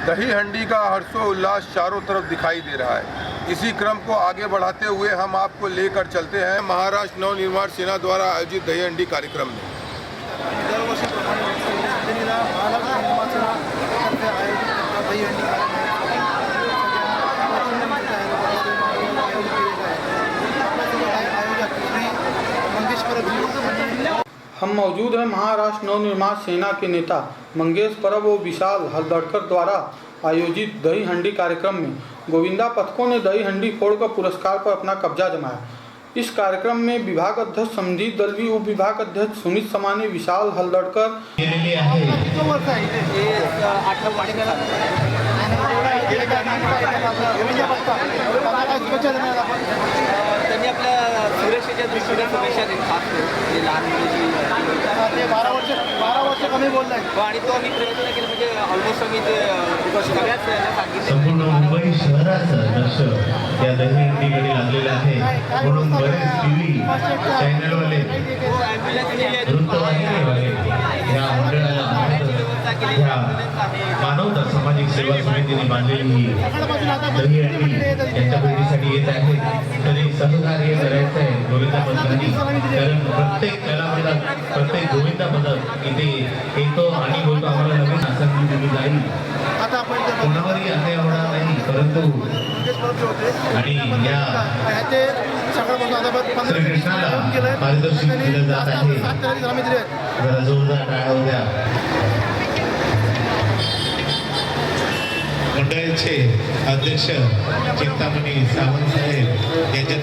दही हंडी का हर्षोल्लास चारों तरफ दिखाई दे रहा है। इसी क्रम को आगे बढ़ाते हुए हम आपको लेकर चलते हैं महाराष्ट्र नवनिर्माण सेना द्वारा आयोजित दही हंडी कार्यक्रम में। हम मौजूद हैं महाराष्ट्र नवनिर्माण सेना के नेता मंगेश परब और विशाल हल्दड़कर द्वारा आयोजित दही हंडी कार्यक्रम में गोविंदा पथकों ने दही हंडी फोड़कर पुरस्कार पर अपना कब्जा जमाया। इस कार्यक्रम में विभाग अध्यक्ष संदीप दलवी, उप विभाग अध्यक्ष सुमित समाने, विशाल हल्दड़कर त्यांनी आपल्या सुरक्षेच्या दृष्टीने शुभेच्छा दिली, खास करून लहान मुलीची 12 वर्ष कमी बोललाय आणि तो आम्ही प्रयत्न केला, म्हणजे ऑलमोस्ट आम्ही ते सगळ्याच सांगितलं संपूर्ण मुंबई शहराचं लक्ष या दही हंडीकडे लागलेलं आहे, म्हणून बरेच टीव्ही चॅनलवाले वृत्तवाहिनीवाले या मंडळाला या मानवता सामाजिक सेवा समितीने बांधलेली ही दही हंडी यांच्या भेटीसाठी येत आहे। तरी सहकार्य करायचं आहे गोविंदा पथकांनी, कारण प्रत्येक कलापथक, प्रत्येक गोविंदा पथक इथे येतो आणि बोलतो आम्हाला नवीन आसंदी दिली जाईल, कोणावरही अन्याय होणार नाही, परंतु आणि या श्रीकृष्णाला पारितोषिक दिलं जात आहे। जरा जोरदार टाळ्या होत्या। मंडळाचे अध्यक्ष चिंतामणी सावंत साहेब यांच्या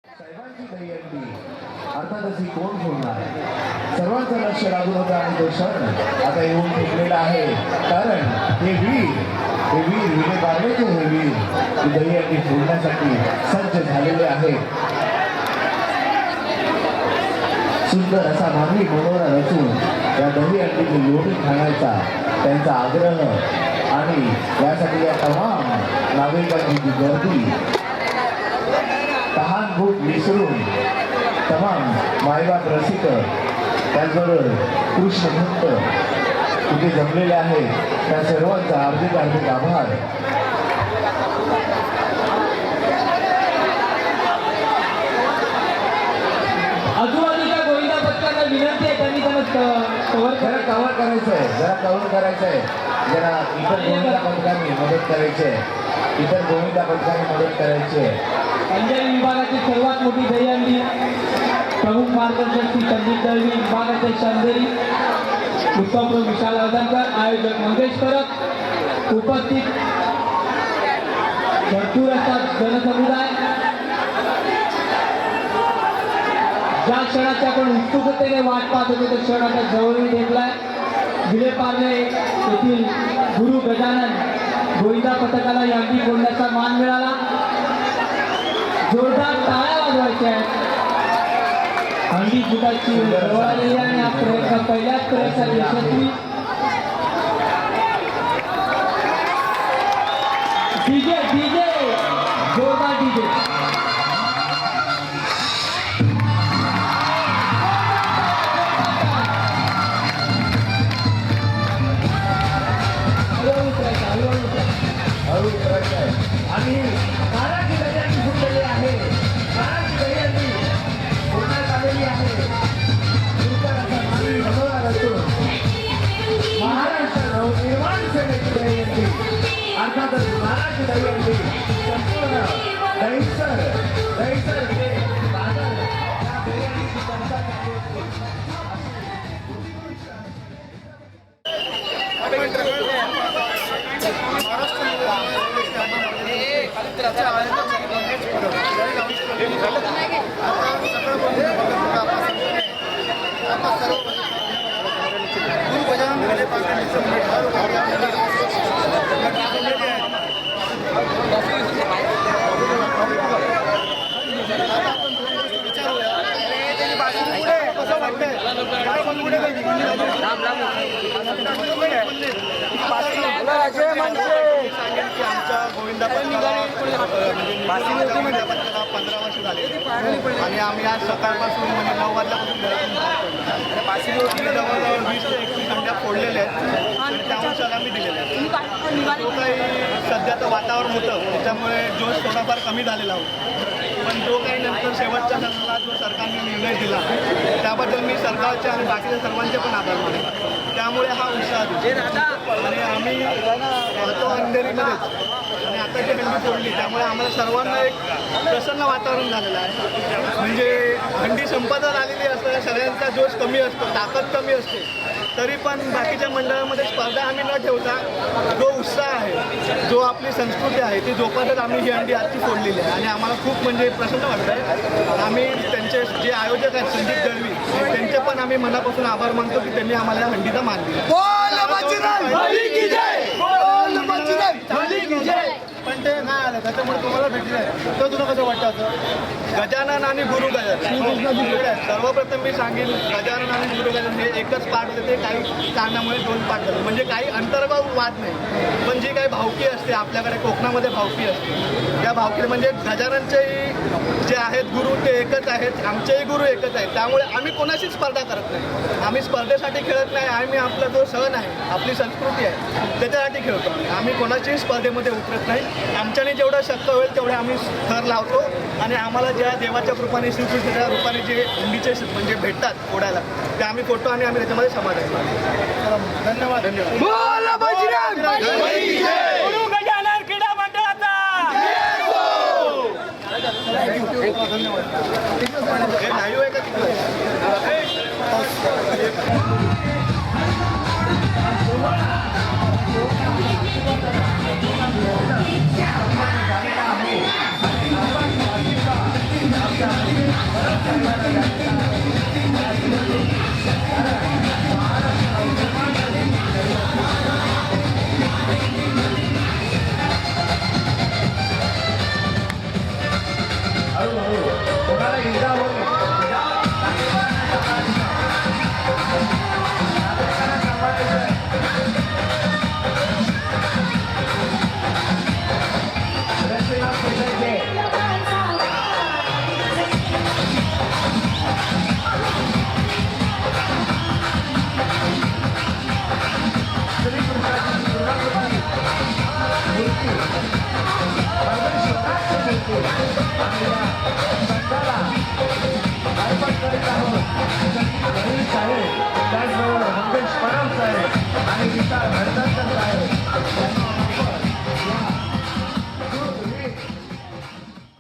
साहेबांची दही हंडी अर्थातच ही कोण फोडणार, सर्वांचं लक्ष लागून होतं आणि तो क्षण आता येऊन ठेवलेला आहे, कारण हे वीर विजय बारवेचे हे वीर ही दही हंडी फोडण्यासाठी सज्ज झालेले आहेत। सुंदर असा मानवी मनोरा रचून या दही हंडीची लोणी खाण्याचा त्यांचा आग्रह आणि यासाठी या तमाम नागरिकांची जी गर्दी, तहान भूक विसरून तमाम मायबाप रसिक, त्याचबरोबर कृष्ण भक्त तिथे जमलेले आहेत, त्या सर्वांचा हार्दिक आभार। आजूबाजूच्या गोविंदा पथकांना विनंती आहे, त्यांनी कव्हर करायचं आहे, जरा कव्हर करायचं आहे, जरा इतर गोविंदा पथकांनी मदत करायची आहे, इतर गोविंदा पथकांनी मदत करायची आहे। अंजली विभागाची सर्वात मोठी दही हंडी प्रमुख मार्गदर्शक श्री संदीप दळवी, विभागाध्यक्ष अंधेरी, उपप्रमुख विशाल हळदणकर, आयोजक मंगेश परब, उपस्थित भरपूर असा जनसमुदाय। ज्या क्षणाची आपण उत्सुकतेने वाट पाहत होतो तो क्षण आता जवळून ठेवलाय। विलेपार्ले येथील गुरु गजानन गोविंदा पथकाला या हंडी फोडण्याचा मान मिळाला। जोरदार टाळ्या वाजवायच्या आहेत। हंडी फुटाची जवळ आलेली आणि हा प्रयत्न पहिल्याच प्रयत्नात यशस्वी। डीजे जोरदार डीजे आणि काळाची दही फुटलेली आहे, काळाची दही हंडी फोडण्यात आलेली आहे। सुंदर असा मानवी मनोरा रचून महाराष्ट्र नवनिर्माण सेनेची दही हंडी, अर्थातच महाराष्ट्र दही हंडी संपूर्ण दहीसर बाजार या दही हंडीची चर्चा करते। आमच्या गोविंदा पथकाला 15 वर्ष झाले आणि आम्ही आज सकाळपासून म्हणजे 9 वाजल्यापासून जवळजवळ 20 ते 21 हंड्या फोडलेल्या आहेत आणि त्यानुसार आम्ही दिलेल्या आहेत. जो काही सध्याचं वातावरण होतं त्याच्यामुळे जोश थोडाफार कमी झालेला होता, पण जो काही नंतर शेवटच्या सणाला जो सरकारने निर्णय दिला त्याबद्दल मी सरकारचे आणि बाकीच्या सर्वांचे पण आभार मानतो. त्यामुळे हा उत्साह दिसतो आणि आम्ही राहतो अंधेरीमध्येच आणि आता जी हंडी फोडली त्यामुळे आम्हाला सर्वांना एक प्रसन्न वातावरण झालेलं आहे. म्हणजे हंडी संपदा आलेली असतं, सगळ्यांचा जोश कमी असतो, ताकद कमी असते, तरी पण बाकीच्या मंडळामध्ये स्पर्धा आम्ही न ठेवता जो उत्साह आहे, जो आपली संस्कृती आहे ती जोपासत आम्ही ही हंडी आजची फोडलेली आहे आणि आम्हाला खूप म्हणजे प्रसन्न वाटतं आहे. आम्ही त्यांचे जे आयोजक आहेत संदीप दळवी त्यांचे पण आम्ही मनापासून आभार मानतो की त्यांनी आम्हाला हंडीचा मान दिला. पण ते नाही आलं त्याच्यामुळे तुम्हाला भेटले तर तुला कसं वाटतं असं? गजानन आणि गुरु गजानन सर्वप्रथम मी सांगेन गजानन आणि गुरु गजानन हे एकच पाठ होते, ते काही कारणामुळे 2 पाठ झाले. म्हणजे काही अंतर्भाव वाद नाही, पण जी काही भावकी असते आपल्याकडे कोकणामध्ये भावकी असते त्या भावकी म्हणजे गजाननचेही जे आहेत गुरु ते एकच आहेत, आमचेही गुरु एकच आहेत. त्यामुळे आम्ही कोणाशी स्पर्धा करत नाही, आम्ही स्पर्धेसाठी खेळत नाही. आम्ही आपला जो सण आहे आपली संस्कृती आहे त्याच्यासाठी खेळतो. आम्ही कोणाच्याही स्पर्धेमध्ये उतरत नाही. आमच्याने जेवढं शक्य होईल तेवढे आम्ही थर लावतो आणि आम्हाला ज्या देवाच्या कृपाने श्रीकृष्णाच्या रूपाने जे हंडीचे म्हणजे भेटतात फोडायला ते आम्ही फोडतो आणि आम्ही त्याच्यामध्ये समाधान करतो. धन्यवाद. हे लाईव्ह आहे त्याचबरोबर मंगेश परब साहेब आणि गीता भरतात